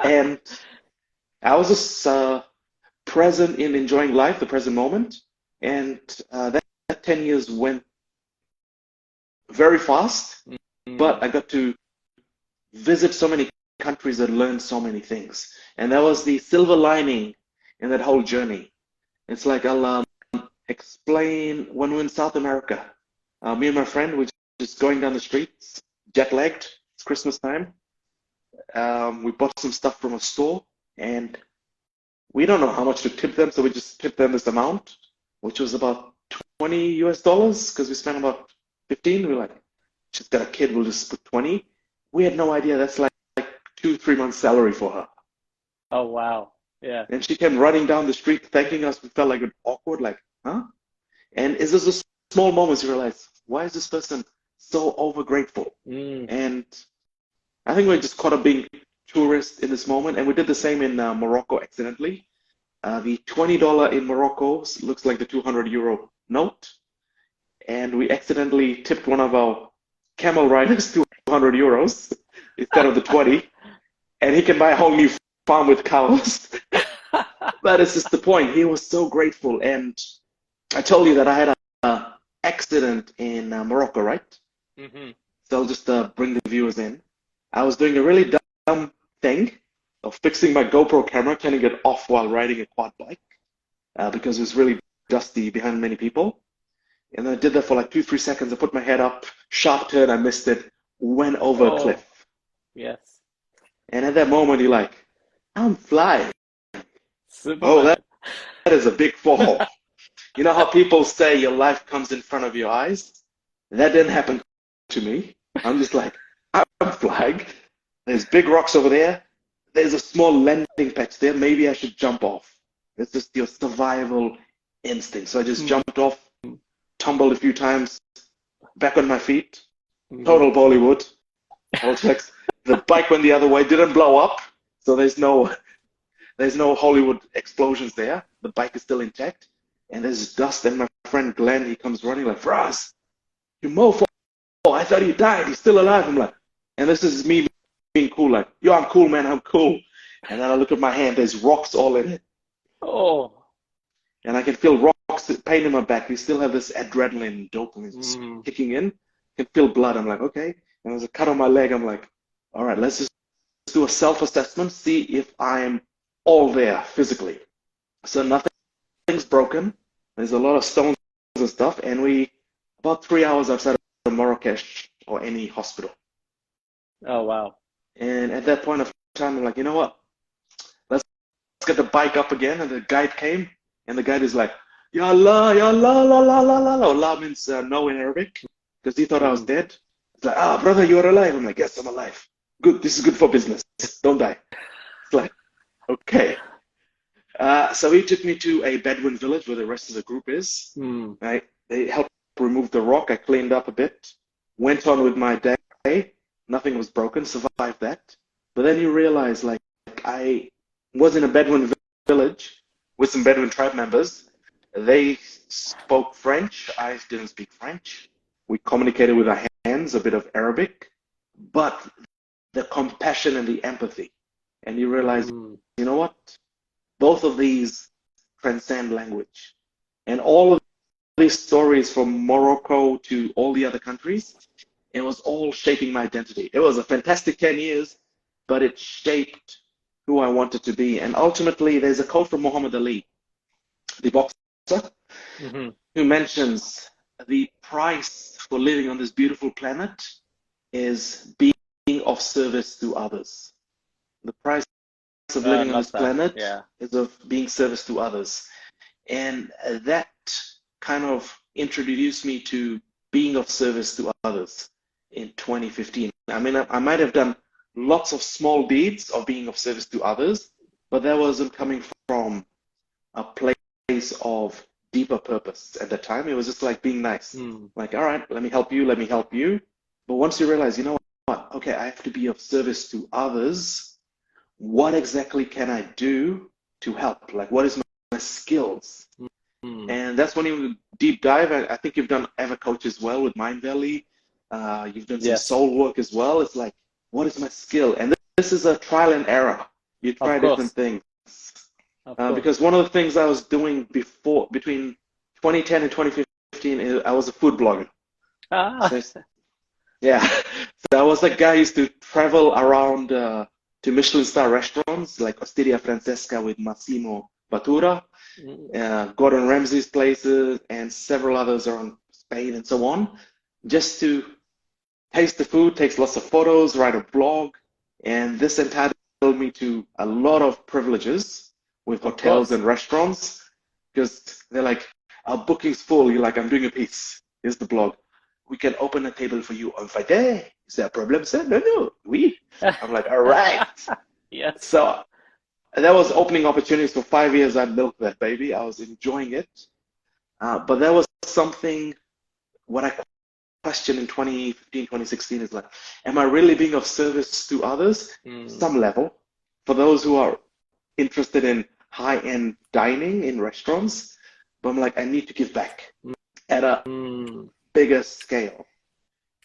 And I was just present in enjoying life, the present moment. And that 10 years went very fast, but Mm. I got to visit so many countries and learn so many things. And that was the silver lining in that whole journey. It's like I'll explain when we're in South America. Me and my friend were just going down the streets, jet lagged. It's Christmas time. We bought some stuff from a store, and we don't know how much to tip them, so we just tipped them this amount, which was about 20 US dollars, because we spent about 15. We're like, she's got a kid, we'll just put 20. We had no idea that's like 2, 3 months' salary for her. Oh wow. Yeah. And she came running down the street thanking us. We felt like it awkward, like, huh? And it's just the small moments you realize, why is this person so over grateful? Mm. And I think we're just caught up being tourists in this moment. And we did the same in Morocco accidentally. The $20 in Morocco looks like the 200 euro note. And we accidentally tipped one of our camel riders 200 euros instead of the 20. And he can buy a whole new farm with cows. But it's just the point. He was so grateful. And I told you that I had a accident in Morocco, right? Hmm. So I'll just bring the viewers in. I was doing a really dumb thing of fixing my GoPro camera, turning it off while riding a quad bike because it was really dusty behind many people. And then I did that for like 2, 3 seconds. I put my head up, sharp turn, I missed it, went over a Oh, cliff. yes. And at that moment, you're like, I'm flying. Oh, that Superman. is a big fall. You know how people say your life comes in front of your eyes? That didn't happen to me. I'm just like, I'm flying. There's big rocks over there. There's a small landing patch there. Maybe I should jump off. It's just your survival instinct. So I just Mm. jumped off, tumbled a few times, back on my feet. Hmm. Total Bollywood. All checks. The bike went the other way, didn't blow up. So there's no Hollywood explosions there. The bike is still intact. And there's dust. And my friend Glenn, he comes running like, Faraaz, you mofo. I thought he died. He's still alive. I'm like, and this is me being cool, like, yo, I'm cool, man. I'm cool. And then I look at my hand. There's rocks all in it. Oh. And I can feel rocks, pain in my back. We still have this adrenaline, dopamine just Mm. kicking in. I can feel blood. I'm like, okay. And there's a cut on my leg. I'm like, all right, let's just do a self-assessment, see if I'm all there physically. So nothing's broken. There's a lot of stones and stuff. And we, about 3 hours outside of Marrakesh or any hospital. Oh wow. And at that point of time, I'm like, you know what? Let's get the bike up again. And the guide came, and the guide is like, Ya Allah, Ya Allah, la la la la la. Allah means no in Arabic, because he thought I was Mm. dead. It's like, brother, you're alive. I'm like, yes, I'm alive. Good. This is good for business. Don't die. It's like, okay. So he took me to a Bedouin village where the rest of the group is. Mm. Right? They helped remove the rock. I cleaned up a bit. Went on with my day. Nothing was broken. Survived that. But then you realize, like, I was in a Bedouin village with some Bedouin tribe members. They spoke French. I didn't speak French. We communicated with our hands, a bit of Arabic, but the compassion and the empathy. And you realize, Mm. you know what? both of these transcend language. And all of these stories from Morocco to all the other countries, it was all shaping my identity. It was a fantastic 10 years, but it shaped who I wanted to be. And ultimately, there's a quote from Muhammad Ali, the boxer, Mm-hmm. who mentions the price for living on this beautiful planet is being of service to others. The price of I living on love this that. planet Yeah. is of being service to others. And that kind of introduced me to being of service to others in 2015. I mean, I might have done lots of small deeds of being of service to others, but that wasn't coming from a place of deeper purpose at the time. It was just like being nice. Like, all right, let me help you, let me help you. But once you realize, you know what? Okay, I have to be of service to others. What exactly can I do to help? Like, what is my skills? Mm. And that's when you deep dive. I think you've done Ever Coach as well with Mind Valley. You've done some Yes, soul work as well. It's like, what is my skill? And this is a trial and error. You of try different course, things. of course. Because one of the things I was doing between 2010 and 2015, I was a food blogger. Ah, So, yeah. So I was the guy who used to travel around to Michelin star restaurants like Osteria Francesca with Massimo Bottura, Gordon Ramsay's places, and several others around Spain and so on, just to taste the food, takes lots of photos, write a blog, and this entitled me to a lot of privileges with of hotels course. and restaurants because they're like, our booking's full. You're like, I'm doing a piece. Here's the blog. We can open a table for you on Friday. Is there a problem, sir? No, no. We. I'm like, all right. Yes, So that was opening opportunities for 5 years. I milked that baby. I was enjoying it. But that was something, what I questioned in 2015, 2016 is like, am I really being of service to others? Some level. For those who are interested in high-end dining in restaurants, but I'm like, I need to give back at a bigger scale.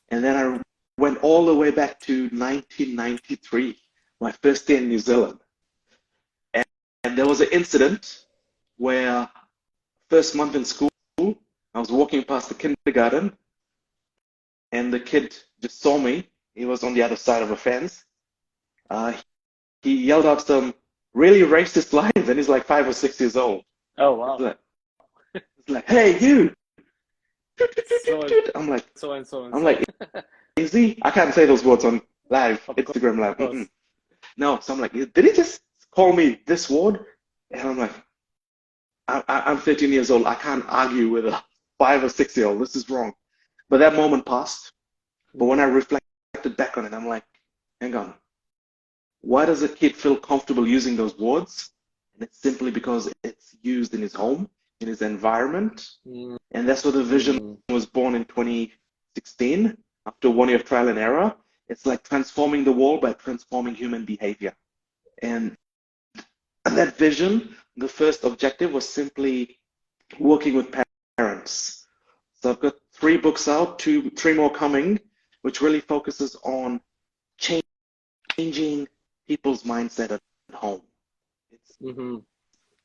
And then I went all the way back to 1993, my first day in New Zealand. And there was an incident where first month in school, I was walking past the kindergarten and the kid just saw me. He was on the other side of a fence. He yelled out some really racist lines and he's like 5 or 6 years old. oh It's wow. like, it's like, hey, you. So and I'm like, so and so and I'm so. like, easy. I can't say those words on live, Of Instagram live. course. No, so I'm like, did he just call me this word? And I'm like, I'm 13 years old. I can't argue with a 5 or 6 year old. This is wrong. But that moment passed. But when I reflected back on it, I'm like, hang on. Why does a kid feel comfortable using those words? And it's simply because it's used in his home, in his environment. And that's where the vision was born in 2016. After 1 year of trial and error, it's like transforming the world by transforming human behavior. And that vision, the first objective was simply working with parents. So I've got 3 books out, three more coming, which really focuses on changing people's mindset at home. It's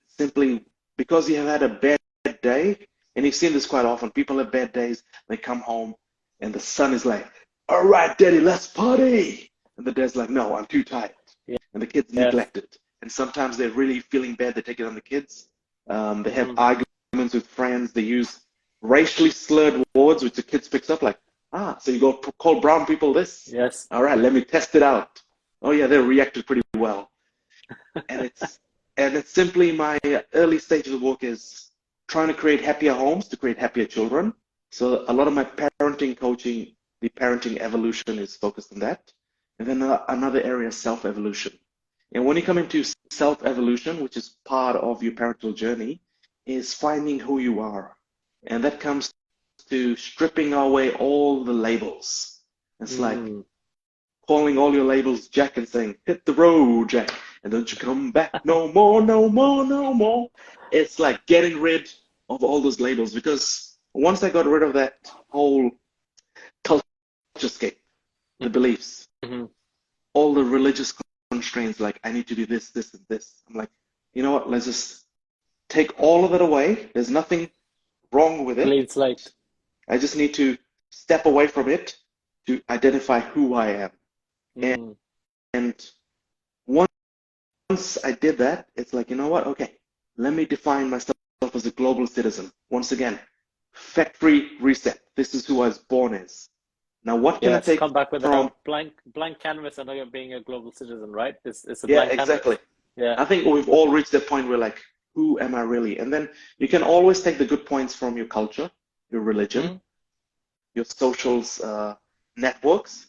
simply because you have had a bad day, and you've seen this quite often. People have bad days, they come home, and the son is like, all right, daddy, let's party. And the dad's like, no, I'm too tired. Yeah. And the kid's Yes. neglected. And sometimes they're really feeling bad, they take it on the kids. They have arguments with friends, they use racially slurred words, which the kids picks up like, so you go call brown people this? Yes. All right, let me test it out. Oh yeah, they reacted pretty well. And it's simply my early stages of work is trying to create happier homes to create happier children. So a lot of my parenting coaching, the parenting evolution is focused on that. And then another area, self-evolution. And when you come into self-evolution, which is part of your parental journey, is finding who you are. And that comes to stripping away all the labels. It's like calling all your labels Jack and saying, hit the road, Jack, and don't you come back no more, no more, no more. It's like getting rid of all those labels, because once I got rid of that whole culturescape, the beliefs, all the religious constraints, like I need to do this, this, and this. I'm like, you know what, let's just take all of it away. There's nothing wrong with it. Clean slate. I just need to step away from it to identify who I am. Mm. And once I did that, it's like, you know what? Okay, let me define myself as a global citizen. Once again, factory reset. This is who I was born as. Now, what can I Yes, take come back with from? a blank canvas and being a global citizen, right? It's a Yeah, blank exactly. canvas. Yeah. I think we've all reached that point where like, who am I really? And then you can always take the good points from your culture, your religion, Mm. your socials, networks.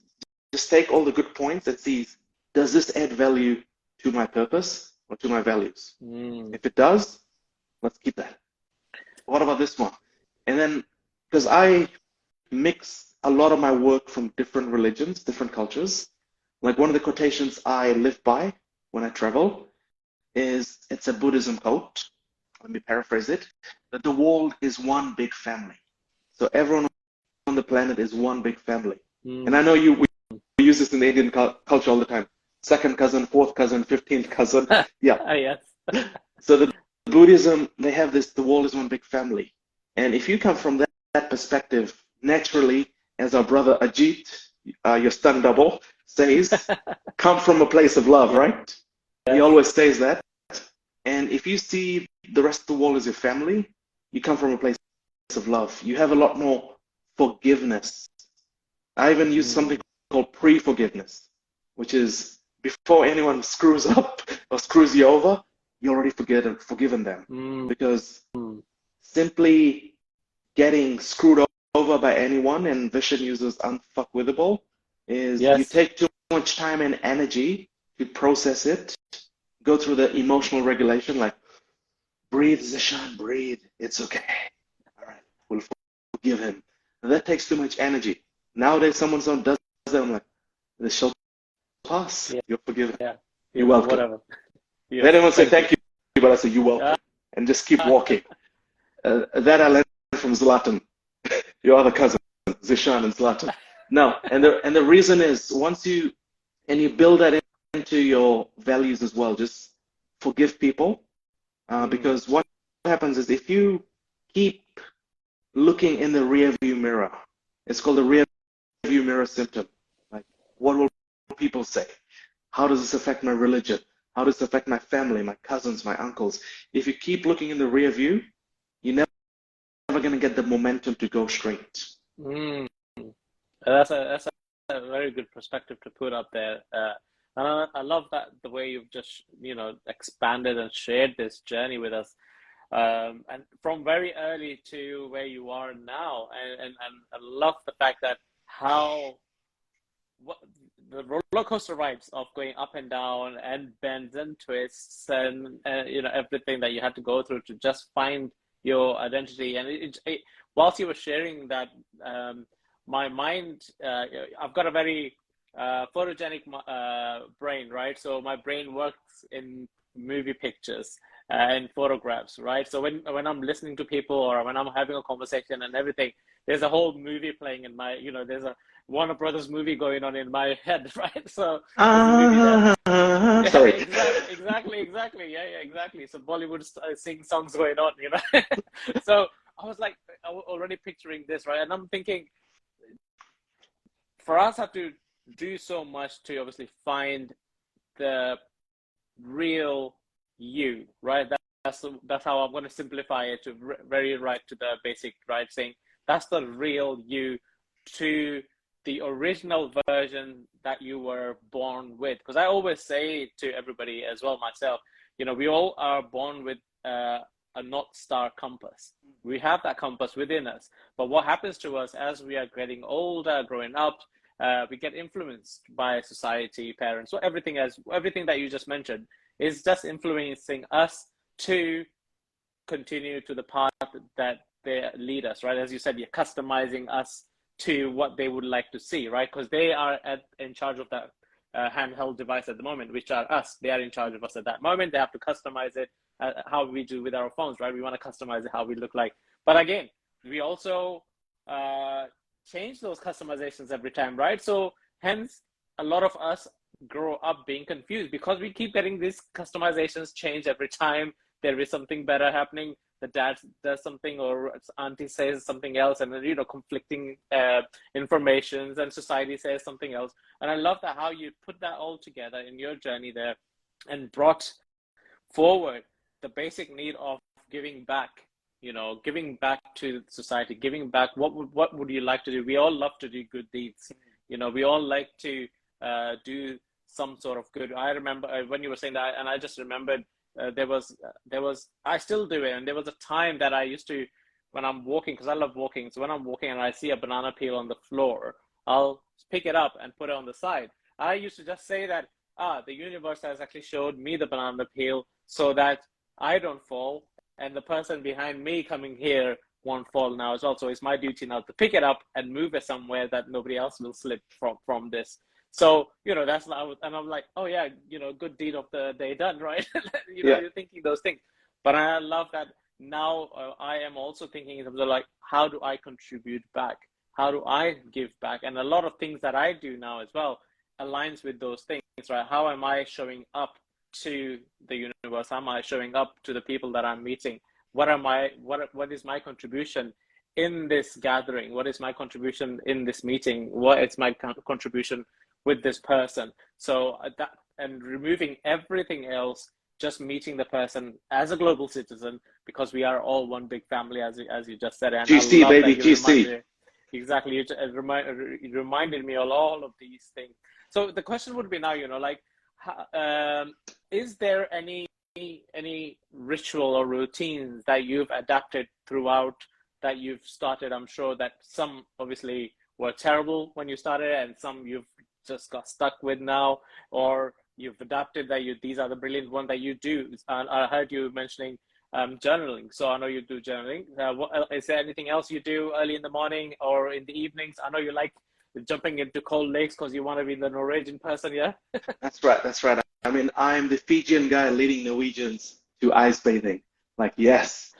Just take all the good points and see, does this add value to my purpose or to my values? Mm. If it does, let's keep that. What about this one? And then, because I mix a lot of my work from different religions, different cultures, like one of the quotations I live by when I travel is, it's a Buddhism quote. Let me paraphrase it, that the world is one big family. So everyone on the planet is one big family. And I Mm. know we use this in the Indian culture all the time. Second cousin, fourth cousin, 15th cousin. Yeah. Yes. So the Buddhism, they have this, the world is one big family. And if you come from that perspective, naturally, as our brother Ajit, your stunt double, says, come from a place of love, Yeah. right? He Yes. always says that. And if you see the rest of the world as your family, you come from a place of love. You have a lot more forgiveness. I even use something Mm. called pre-forgiveness, which is before anyone screws up or screws you over, you already forgiven them. Mm. Because simply getting screwed over by anyone, and Vishen uses unfuckwithable, is you Yes. take too much time and energy to process it, go through the emotional regulation, like breathe, Zishan, breathe. It's okay. All right, we'll forgive him. And that takes too much energy. Nowadays, someone does that, I'm like, this shall pass. Yeah. You're forgiven. Yeah. You're Yeah. welcome. Whatever. They Yes. don't want to say Thank you. thank you, but I say you're welcome, and just keep walking. That I learned from Zlatan, your other cousin, Zishan and Zlatan. No, and the reason is, once you build that into your values as well, just forgive people, because what happens is, if you keep looking in the rear view mirror, it's called the rear view mirror symptom. Like, what will people say? How does this affect my religion? How does this affect my family, my cousins, my uncles? If you keep looking in the rear view, you're never going to get the momentum to go straight. Mm. That's a very good perspective to put up there. And I love that the way you've just, expanded and shared this journey with us. And from very early to where you are now. And I love the fact that what the roller coaster rides of going up and down and bends and twists and everything that you had to go through to just find your identity. And whilst you were sharing that, my mind, I've got a very photogenic brain, right? So my brain works in movie pictures and photographs, right? So when I'm listening to people or when I'm having a conversation and everything, there's a whole movie playing in my, there's a Warner Brothers movie going on in my head, right? So there's a movie that, yeah, Sorry. exactly, yeah, exactly. So Bollywood sing songs going on, So I was like, already picturing this, right? And I'm thinking, for us have to do so much to obviously find the real you, right? That's how I'm going to simplify it to very right to the basic, right? Saying that's the real you, to the original version that you were born with. Because I always say to everybody as well, myself, we all are born with a North Star compass. We have that compass within us. But what happens to us as we are getting older, growing up, we get influenced by society, parents, so everything that you just mentioned is just influencing us to continue to the path that they lead us, right? As you said, you're customizing us to what they would like to see, right? Because they are in charge of that handheld device at the moment, which are us. They are in charge of us at that moment. They have to customize it how we do with our phones, right? We want to customize it how we look like. But again, we also change those customizations every time, right? So hence, a lot of us grow up being confused because we keep getting these customizations changed every time there is something better happening. The dad does something or auntie says something else, and then, conflicting informations, and society says something else. And I love that how you put that all together in your journey there and brought forward the basic need of giving back, giving back to society, giving back. What would you like to do? We all love to do good deeds. We all like to do some sort of good. I remember when you were saying that, and I just remembered there was I still do it, and there was a time that I used to, when I'm walking, because I love walking. So when I'm walking and I see a banana peel on the floor, I'll pick it up and put it on the side. I used to just say that, the universe has actually showed me the banana peel so that I don't fall, and the person behind me coming here won't fall now as well. So it's my duty now to pick it up and move it somewhere that nobody else will slip from this. So, that's, and I'm like, oh yeah, good deed of the day done, right? Yeah. You're thinking those things. But I love that now I am also thinking in terms of like, how do I contribute back? How do I give back? And a lot of things that I do now as well aligns with those things, right? How am I showing up to the universe? How am I showing up to the people that I'm meeting? What is my contribution in this gathering? What is my contribution in this meeting? What is my contribution with this person? So that, and removing everything else, just meeting the person as a global citizen, because we are all one big family, as you just said. And GC, I love baby, that you GC. reminded, exactly, you reminded me of all of these things. So the question would be now, like, is there any ritual or routines that you've adapted throughout, that you've started? I'm sure that some obviously were terrible when you started, and some you've just got stuck with now, or you've adapted that these are the brilliant ones that you do. And I heard you mentioning journaling. So I know you do journaling. Is there anything else you do early in the morning or in the evenings? I know you like jumping into cold lakes because you want to be the Norwegian person, yeah? That's right. That's right. I mean, I'm the Fijian guy leading Norwegians to ice bathing. Like, yes.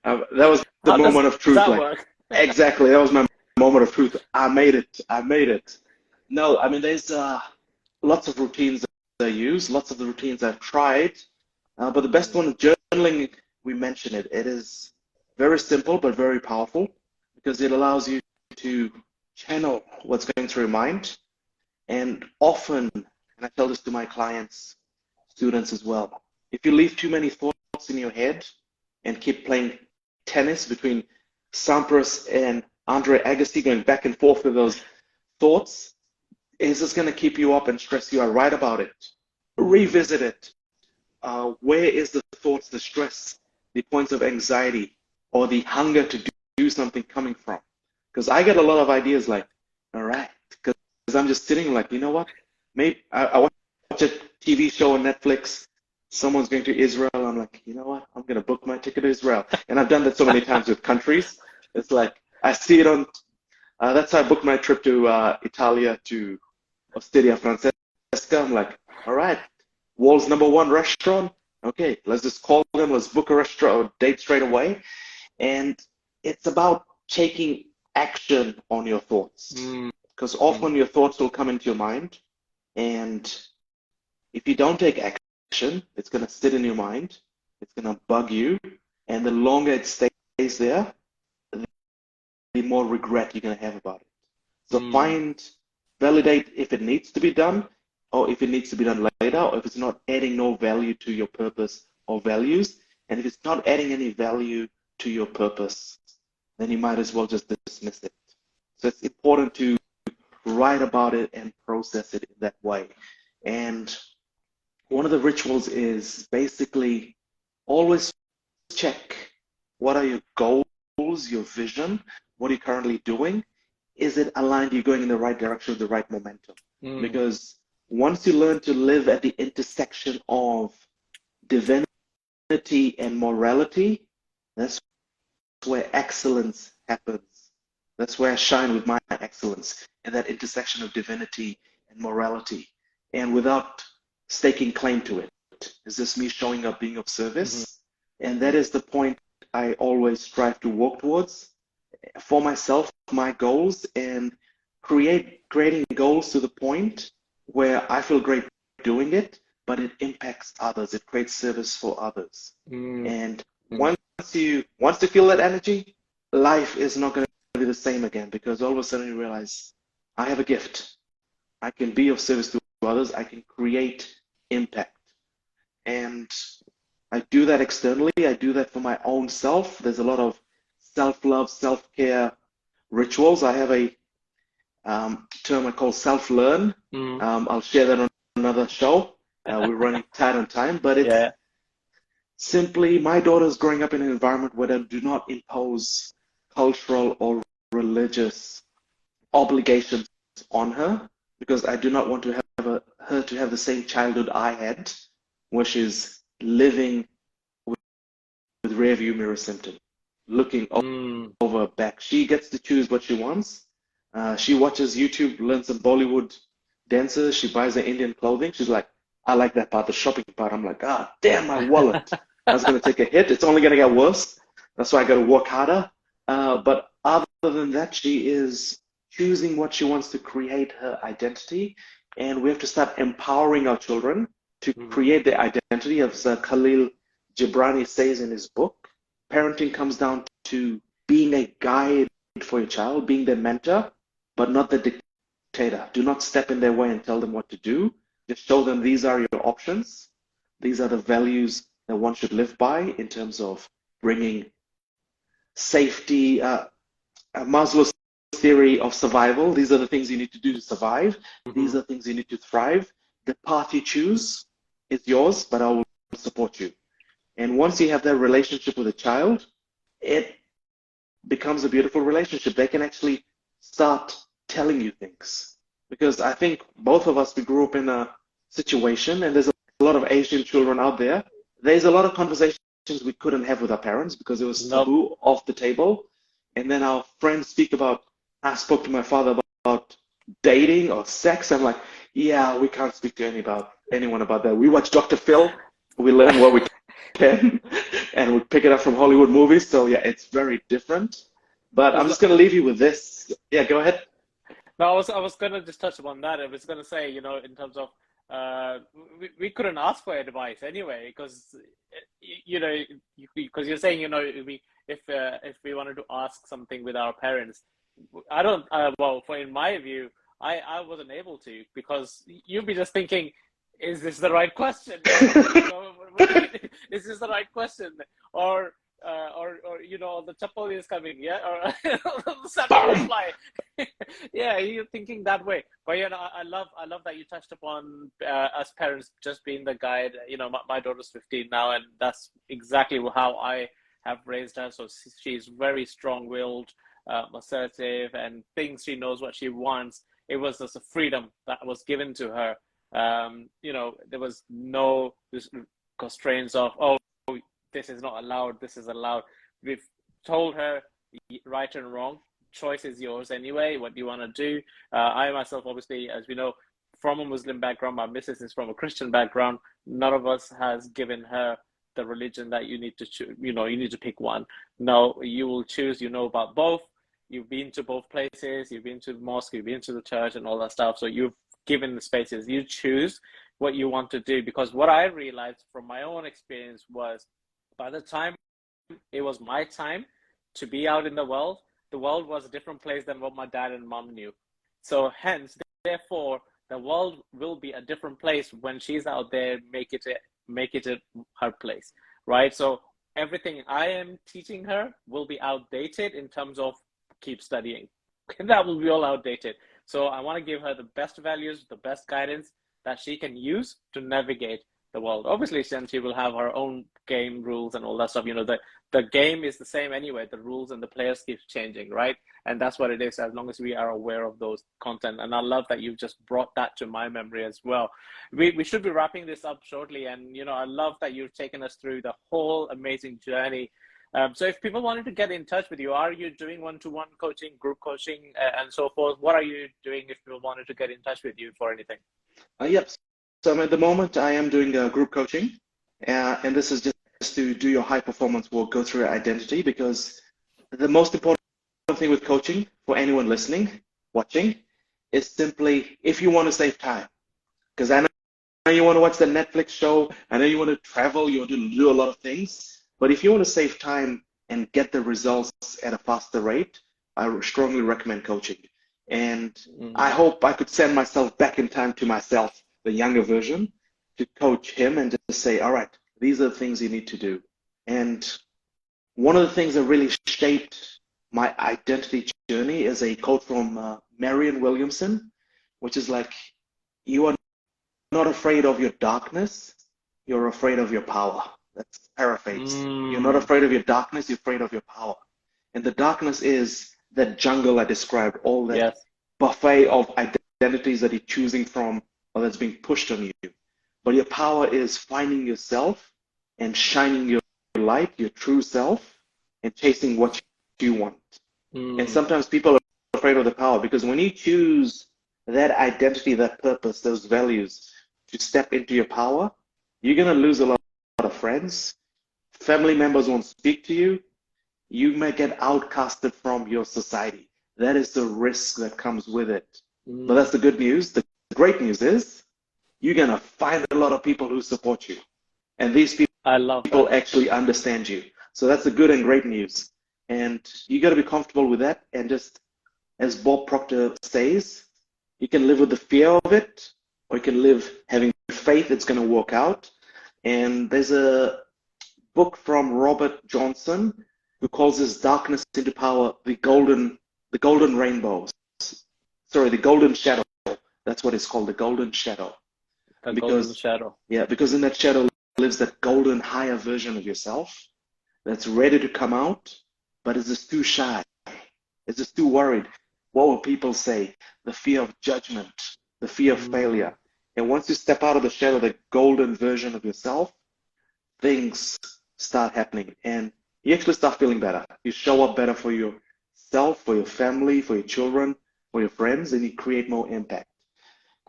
That was the How does moment of truth. that Like, work? exactly. That was my moment of truth. I made it. I made it. No, I mean, there's lots of routines that I use, lots of the routines I've tried. But the best one, journaling, we mentioned it. It is very simple, but very powerful, because it allows you to channel what's going through your mind. And often, and I tell this to my clients, students as well, if you leave too many thoughts in your head and keep playing tennis between Sampras and Andre Agassi, going back and forth with those thoughts, is this going to keep you up and stress you out? Write about it. Revisit it. Where is the thoughts, the stress, the points of anxiety, or the hunger to do something coming from? Because I get a lot of ideas like, all right, because I'm just sitting like, you know what? Maybe I watch a TV show on Netflix. Someone's going to Israel. I'm like, you know what? I'm going to book my ticket to Israel. And I've done that so many times with countries. It's like, I see it on, that's how I booked my trip to Italia, to Osteria Francesca. I'm like, all right, world's #1 restaurant. Okay, let's just call them. Let's book a restaurant or date straight away. And it's about taking action on your thoughts, because often your thoughts will come into your mind, and if you don't take action, it's going to sit in your mind, it's going to bug you, and the longer it stays there, the more regret you're going to have about it. So validate if it needs to be done, or if it needs to be done later, or if it's not adding no value to your purpose or values. And if it's not adding any value to your purpose, then you might as well just dismiss it. So it's important to write about it and process it in that way. And one of the rituals is basically always check, what are your goals, your vision, what are you currently doing? Is it aligned? You're going in the right direction with the right momentum? Because once you learn to live at the intersection of divinity and morality, that's where excellence happens. That's where I shine with my excellence, in that intersection of divinity and morality. And without staking claim to it, is this me showing up, being of service? And that is the point I always strive to walk towards for myself, my goals, and creating goals to the point where I feel great doing it, but it impacts others. It creates service for others. Mm. And Mm. once you feel that energy, life is not going to be the same again, because all of a sudden you realize I have a gift. I can be of service to others. I can create impact. And I do that externally. I do that for my own self. There's a lot of self-love, self-care rituals. I have a term I call self-learn. Mm. I'll share that on another show. We're running tight on time, but it's Yeah. simply my daughter's growing up in an environment where they do not impose cultural or religious obligations on her, because I do not want to have her to have the same childhood I had, where she's living with rear view mirror symptom, looking Mm. over her back. She gets to choose what she wants. She watches YouTube, learns some Bollywood dances. She buys her Indian clothing. She's like, I like that part, the shopping part. I'm like, ah, damn, my wallet. That's going to take a hit. It's only going to get worse. That's why I got to work harder. But other than that, she is choosing what she wants to create her identity. And we have to start empowering our children to Mm. create their identity. As Khalil Gibran says in his book, parenting comes down to being a guide for your child, being their mentor, but not the dictator. Do not step in their way and tell them what to do. Just show them these are your options. These are the values that one should live by in terms of bringing safety. Maslow's theory of survival. These are the things you need to do to survive. These Mhm. are things you need to thrive. The path you choose is yours, but I will support you. And once you have that relationship with a child, it becomes a beautiful relationship. They can actually start telling you things. Because I think both of us, we grew up in a situation, and there's a lot of Asian children out there. There's a lot of conversations we couldn't have with our parents because it was Nope. taboo, off the table. And then our friends speak about, I spoke to my father about dating or sex. I'm like, yeah, we can't speak to anyone about that. We watch Dr. Phil, we learn what we can, and we pick it up from Hollywood movies. So yeah, it's very different. But As I'm lo- just gonna leave you with this. Yeah, go ahead. No, I was gonna just touch upon that. I was gonna say, in terms of we couldn't ask for advice anyway, because because you're saying, if we wanted to ask something with our parents, I don't. Well, for in my view, I wasn't able to, because you'd be just thinking, is this the right question? Is this the right question? Or the chappal is coming, yeah, or the sandal will Bam! fly. Yeah, you're thinking that way. But I love that you touched upon us parents just being the guide. My daughter's 15 now, and that's exactly how I have raised her. So she's very strong-willed, assertive, and thinks she knows what she wants. It was just a freedom that was given to her. There was no constraints of, oh, this is not allowed, this is allowed. We've told her right and wrong. Choice is yours anyway. What do you want to do? I myself, obviously, as we know, from a Muslim background, my missus is from a Christian background. None of us has given her the religion that you need to choose. You need to pick one. No, you will choose. You know about both. You've been to both places. You've been to the mosque. You've been to the church and all that stuff. So you've given the spaces. You choose what you want to do. Because what I realized from my own experience was, by the time it was my time to be out in the world was a different place than what my dad and mom knew. So hence, therefore, the world will be a different place when she's out there. Make it her place, right? So everything I am teaching her will be outdated in terms of keep studying. That will be all outdated. So I want to give her the best values, the best guidance that she can use to navigate the world. Obviously, then she will have her own game rules and all that stuff. The game is the same anyway. The rules and the players keep changing, right? And that's what it is, as long as we are aware of those content. And I love that you've just brought that to my memory as well. We should be wrapping this up shortly. And, I love that you've taken us through the whole amazing journey. So if people wanted to get in touch with you, are you doing one-to-one coaching, group coaching, and so forth? What are you doing if people wanted to get in touch with you for anything? Yep. So at the moment, I am doing group coaching, and this is just to do your high performance work, go through your identity, because the most important thing with coaching for anyone listening, watching, is simply, if you want to save time, Because I know you want to watch the Netflix show. I know you want to travel. You want to do a lot of things. But if you want to save time and get the results at a faster rate, I strongly recommend coaching. And I hope I could send myself back in time to myself, the younger version, to coach him and just say, all right, these are the things you need to do. And one of the things that really shaped my identity journey is a quote from Marianne Williamson, which is like, you are not afraid of your darkness, you're afraid of your power. That's paraphrased. You're not afraid of your darkness, you're afraid of your power. And the darkness is that jungle I described, all that Yes. buffet of identities that you're choosing from or that's being pushed on you. But your power is finding yourself and shining your light, your true self, and chasing what you want. And sometimes people are afraid of the power because when you choose that identity, that purpose, those values to step into your power, you're going to lose a lot of friends. Family members won't speak to you. You may get outcasted from your society. That is the risk that comes with it. But that's the good news. The great news is you're going to find a lot of people who support you. And these I love people that. actually understand you. So that's the good and great news. And you got to be comfortable with that. And just as Bob Proctor says, you can live with the fear of it, or you can live having faith it's going to work out. And there's a book from Robert Johnson who calls this darkness into power the golden rainbow. Sorry, the golden shadow. That's what it's called, the golden shadow. The golden shadow. Yeah, because in that shadow lives that golden higher version of yourself that's ready to come out, but is just too shy. It's just too worried. What will people say? The fear of judgment, the fear of failure. And once you step out of the shadow, the golden version of yourself, things start happening and you actually start feeling better. You show up better for yourself, for your family, for your children, for your friends, and you create more impact.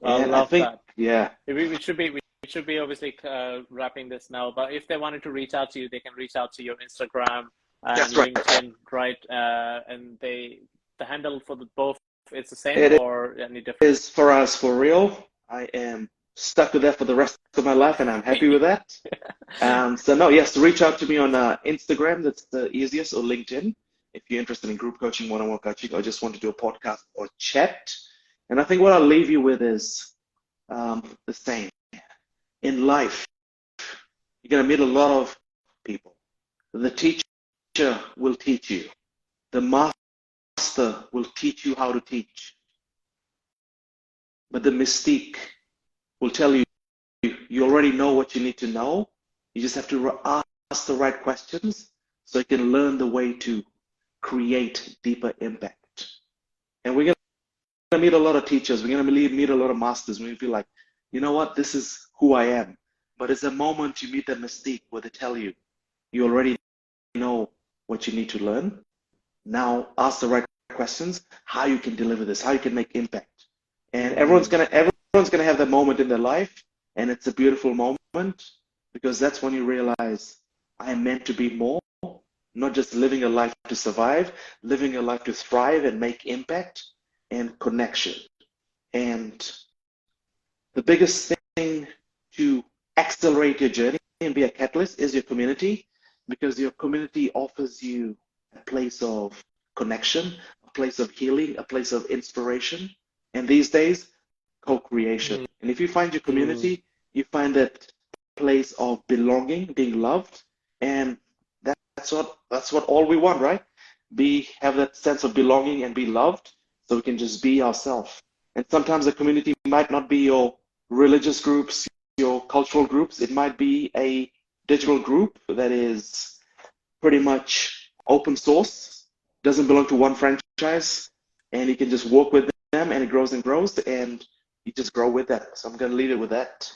I And I love think, that. yeah, We should be obviously wrapping this now. But if they wanted to reach out to you, they can reach out to your Instagram and that's right. LinkedIn, right? And the handle for the both, it's the same It or any different? is Faraaz for real. I am stuck with that for the rest of my life, and I'm happy with that. So no, yes, reach out to me on Instagram. That's the easiest, or LinkedIn if you're interested in group coaching, one-on-one coaching, or just want to do a podcast or chat. And I think what I'll leave you with is the same. In life, you're going to meet a lot of people. The teacher will teach you. The master will teach you how to teach. But the mystique will tell you you already know what you need to know. You just have to ask the right questions so you can learn the way to create deeper impact. And we're going to meet a lot of teachers. We're going to meet a lot of masters. We're going to be like, you know what? This is who I am. But it's a moment you meet that mystique where they tell you, you already know what you need to learn. Now ask the right questions, how you can deliver this, how you can make impact. And everyone's gonna have that moment in their life, and it's a beautiful moment because that's when you realize I am meant to be more, not just living a life to survive, living a life to thrive and make impact and connection. And the biggest thing to accelerate your journey and be a catalyst is your community, because your community offers you a place of connection, a place of healing, a place of inspiration, and these days, co-creation. And if you find your community, you find that place of belonging, being loved, and that's what all we want, right? Have that sense of belonging and be loved, so we can just be ourselves. And sometimes the community might not be your religious groups, your cultural groups. It might be a digital group that is pretty much open source, doesn't belong to one franchise, and you can just work with them and it grows and grows, and you just grow with that. So I'm going to leave it with that.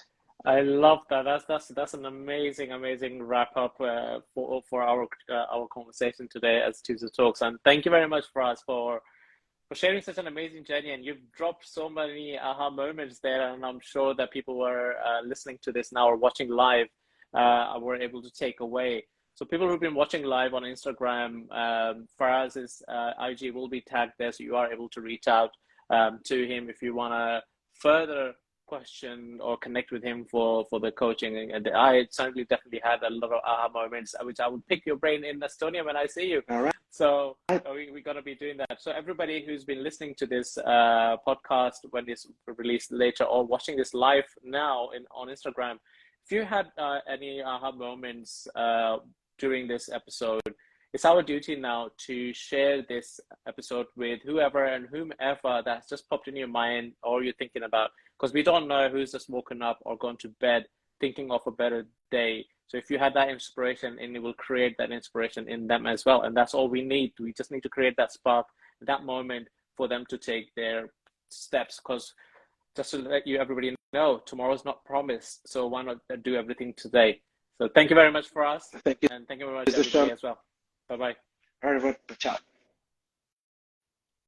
I love that. That's an amazing wrap up for our conversation today as Tuesday Talks. And thank you very much, Fraz, for sharing such an amazing journey. And you've dropped so many aha moments there, and I'm sure that people who are listening to this now or watching live were able to take away. So people who've been watching live on Instagram, Faraz's IG will be tagged there, so you are able to reach out to him if you want to further question or connect with him for the coaching. And I certainly definitely had a lot of aha moments, which I would pick your brain in Estonia when I see you. All right. So we got to be doing that. So everybody who's been listening to this podcast when it's released later or watching this live now on Instagram, if you had any aha moments during this episode, it's our duty now to share this episode with whoever and whomever that's just popped in your mind or you're thinking about, because we don't know who's just woken up or gone to bed thinking of a better day. So if you had that inspiration, and it will create that inspiration in them as well. And that's all we need. We just need to create that spark, that moment for them to take their steps. Because just to let everybody know, tomorrow's not promised. So why not do everything today? So thank you very much for us. Thank you. And thank you very much everybody as well. Bye-bye. All right, everyone. Ciao.